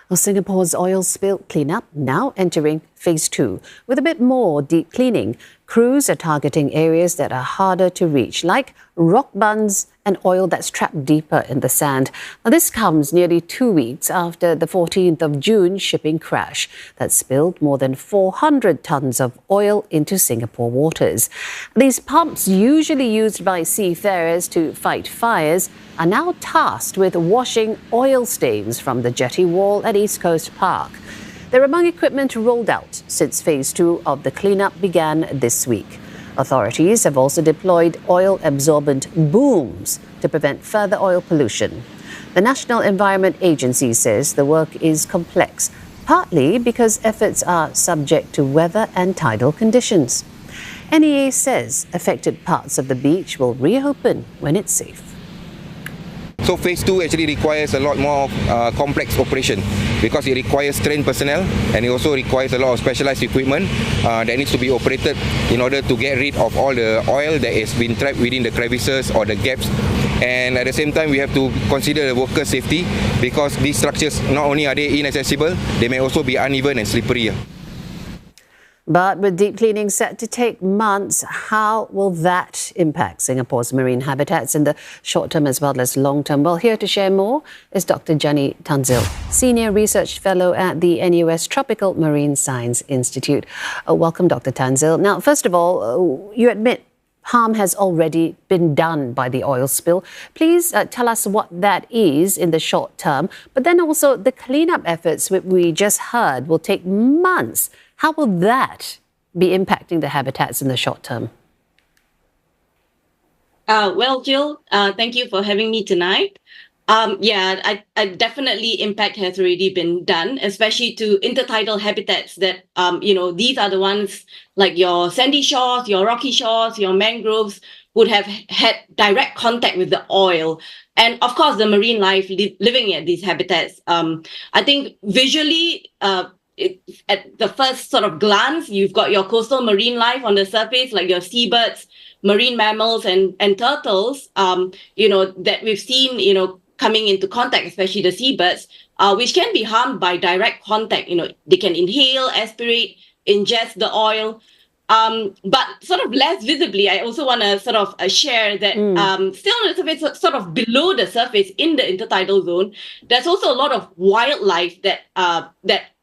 Well, Singapore's oil spill cleanup now entering phase 2. With a bit more deep cleaning, crews are targeting areas that are harder to reach, like rock bunds and oil that's trapped deeper in the sand. Now, this comes nearly 2 weeks after the 14th of June shipping crash that spilled more than 400 tons of oil into Singapore waters. These pumps, usually used by seafarers to fight fires, are now tasked with washing oil stains from the jetty wall at East Coast Park. They're among equipment rolled out since phase 2 of the cleanup began this week. Authorities have also deployed oil-absorbent booms to prevent further oil pollution. The National Environment Agency says the work is complex, partly because efforts are subject to weather and tidal conditions. NEA says affected parts of the beach will reopen when it's safe. So phase 2 actually requires a lot more complex operation because it requires trained personnel and it also requires a lot of specialized equipment that needs to be operated in order to get rid of all the oil that has been trapped within the crevices or the gaps. And at the same time, we have to consider the worker safety because these structures, not only are they inaccessible, they may also be uneven and slippery. But with deep cleaning set to take months, how will that impact Singapore's marine habitats in the short term as well as long term? Well, here to share more is Dr. Jani Tanzil, Senior Research Fellow at the NUS Tropical Marine Science Institute. Welcome, Dr. Tanzil. Now, first of all, you admit harm has already been done by the oil spill. Please tell us what that is in the short term, but then also the cleanup efforts we just heard will take months. How will that be impacting the habitats in the short term? Well, Jill, thank you for having me tonight. I definitely impact has already been done, especially to intertidal habitats that, these are the ones like your sandy shores, your rocky shores, your mangroves would have had direct contact with the oil. And of course, the marine life living at these habitats. I think visually, at the first sort of glance, you've got your coastal marine life on the surface, like your seabirds, marine mammals, and turtles, that we've seen, coming into contact, especially the seabirds, which can be harmed by direct contact. They can inhale, aspirate, ingest the oil. But sort of less visibly, I also want to sort of share that still on the surface, sort of below the surface in the intertidal zone, there's also a lot of wildlife that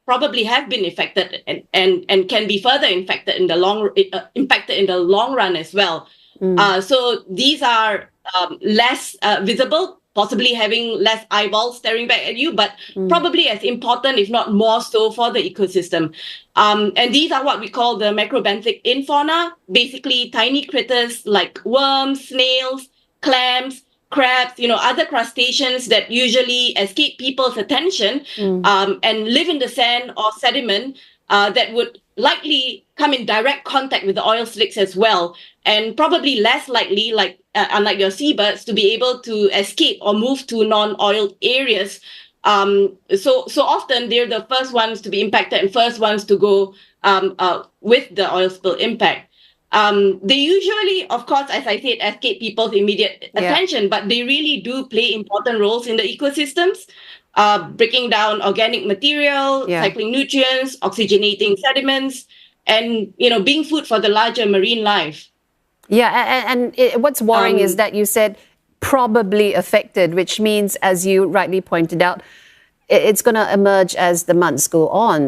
probably have been affected and can be further impacted in the long run as well. So these are less visible, possibly having less eyeballs staring back at you, but probably as important, if not more so, for the ecosystem. And these are what we call the macrobenthic infauna, basically tiny critters like worms, snails, clams, crabs, other crustaceans that usually escape people's attention and live in the sand or sediment that would likely come in direct contact with the oil slicks as well, and probably less likely, like unlike your seabirds, to be able to escape or move to non-oiled areas. So often they're the first ones to be impacted and first ones to go with the oil spill impact. They usually, of course, as I said, escape people's immediate attention, but they really do play important roles in the ecosystems, breaking down organic material, cycling nutrients, oxygenating sediments, and, being food for the larger marine life. Yeah, and what's worrying is that you said probably affected, which means, as you rightly pointed out, it's going to emerge as the months go on.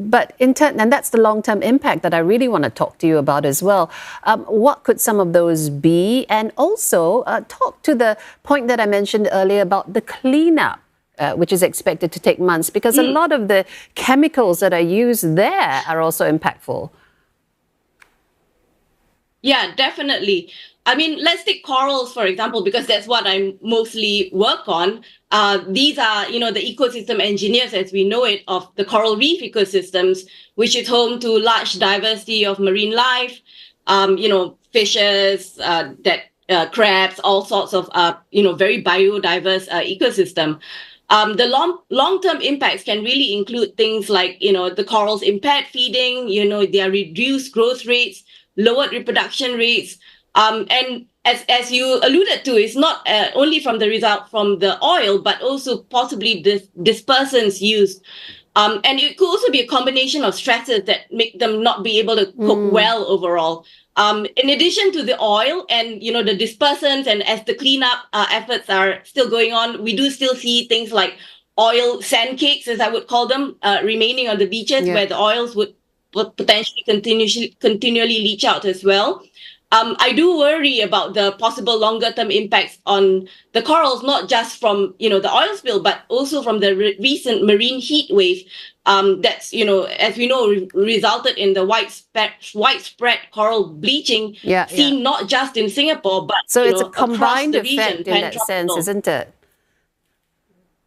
But in turn, and that's the long-term impact that I really want to talk to you about as well. What could some of those be? And also talk to the point that I mentioned earlier about the cleanup, which is expected to take months, because a lot of the chemicals that are used there are also impactful. Yeah, definitely. I mean, let's take corals, for example, because that's what I mostly work on. These are, the ecosystem engineers, as we know it, of the coral reef ecosystems, which is home to large diversity of marine life, fishes, crabs, all sorts of, very biodiverse ecosystem. The long-term impacts can really include things like, the corals impaired feeding, their reduced growth rates, lowered reproduction rates, and as you alluded to, is not only from the result from the oil, but also possibly dispersants used. And it could also be a combination of stresses that make them not be able to cook well overall. In addition to the oil and the dispersants, and as the cleanup efforts are still going on, we do still see things like oil sand cakes, as I would call them, remaining on the beaches, where the oils would potentially continually leach out as well. I do worry about the possible longer-term impacts on the corals, not just from the oil spill, but also from the recent marine heat wave that's as we know resulted in the widespread coral bleaching seen not just in Singapore but so it's a across combined the effect region, in that sense, isn't it?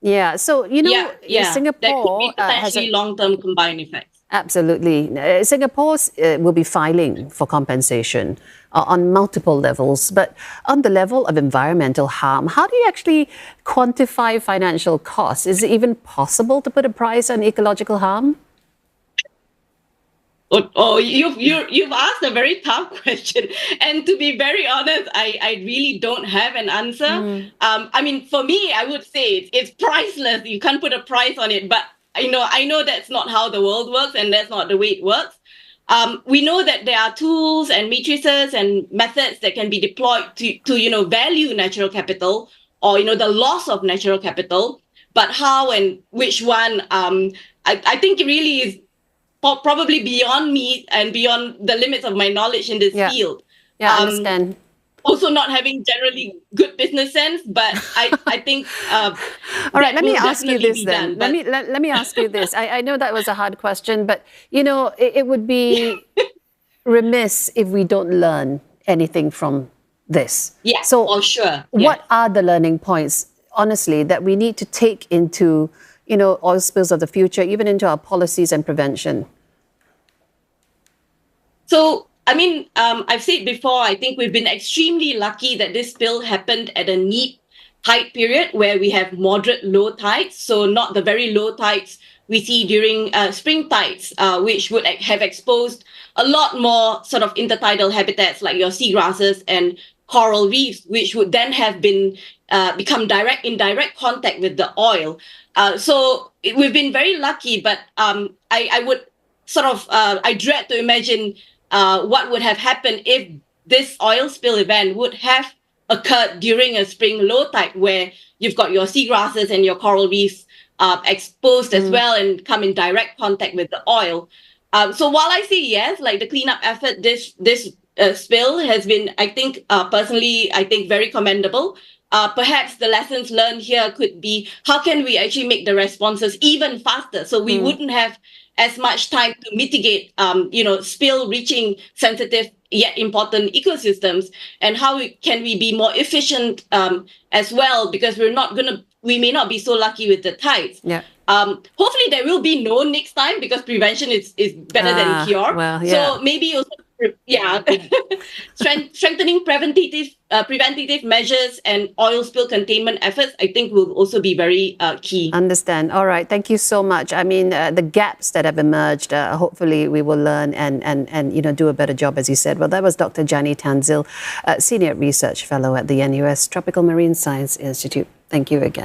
Yeah. So Singapore has a long-term combined effect. Absolutely. Singapore will be filing for compensation on multiple levels. But on the level of environmental harm, how do you actually quantify financial costs? Is it even possible to put a price on ecological harm? Oh, you've asked a very tough question, and to be very honest, I really don't have an answer. I mean, for me, I would say it's priceless. You can't put a price on it, but I know that's not how the world works, and that's not the way it works. We know that there are tools and matrices and methods that can be deployed to value natural capital or the loss of natural capital, but how and which one, I think it really is probably beyond me and beyond the limits of my knowledge in this field. Yeah, I understand. Also not having generally good business sense, but I think all right, let me ask you this then. Let me ask you this. I know that was a hard question, but it would be remiss if we don't learn anything from this. Yeah, so for sure. What are the learning points, honestly, that we need to take into oil spills of the future, even into our policies and prevention? So, I mean, I've said before, I think we've been extremely lucky that this spill happened at a neat tide period where we have moderate low tides. So not the very low tides we see during spring tides, which would have exposed a lot more sort of intertidal habitats like your seagrasses and coral reefs, which would then have been become in direct contact with the oil. So we've been very lucky, but I would sort of, I dread to imagine what would have happened if this oil spill event would have occurred during a spring low tide where you've got your seagrasses and your coral reefs exposed as well and come in direct contact with the oil. So while I say yes, like the cleanup effort, this spill has been, I think, personally, I think very commendable. Perhaps the lessons learned here could be how can we actually make the responses even faster so we wouldn't have as much time to mitigate, spill reaching sensitive yet important ecosystems, and how can we be more efficient as well, because we may not be so lucky with the tides. Yeah. Hopefully there will be no next time because prevention is better than cure. Well, yeah. So maybe also strengthening preventative measures and oil spill containment efforts, I think, will also be very key. Understand. All right. Thank you so much. I mean, the gaps that have emerged, hopefully we will learn and do a better job, as you said. Well, that was Dr. Jani Tanzil, Senior Research Fellow at the NUS Tropical Marine Science Institute. Thank you again.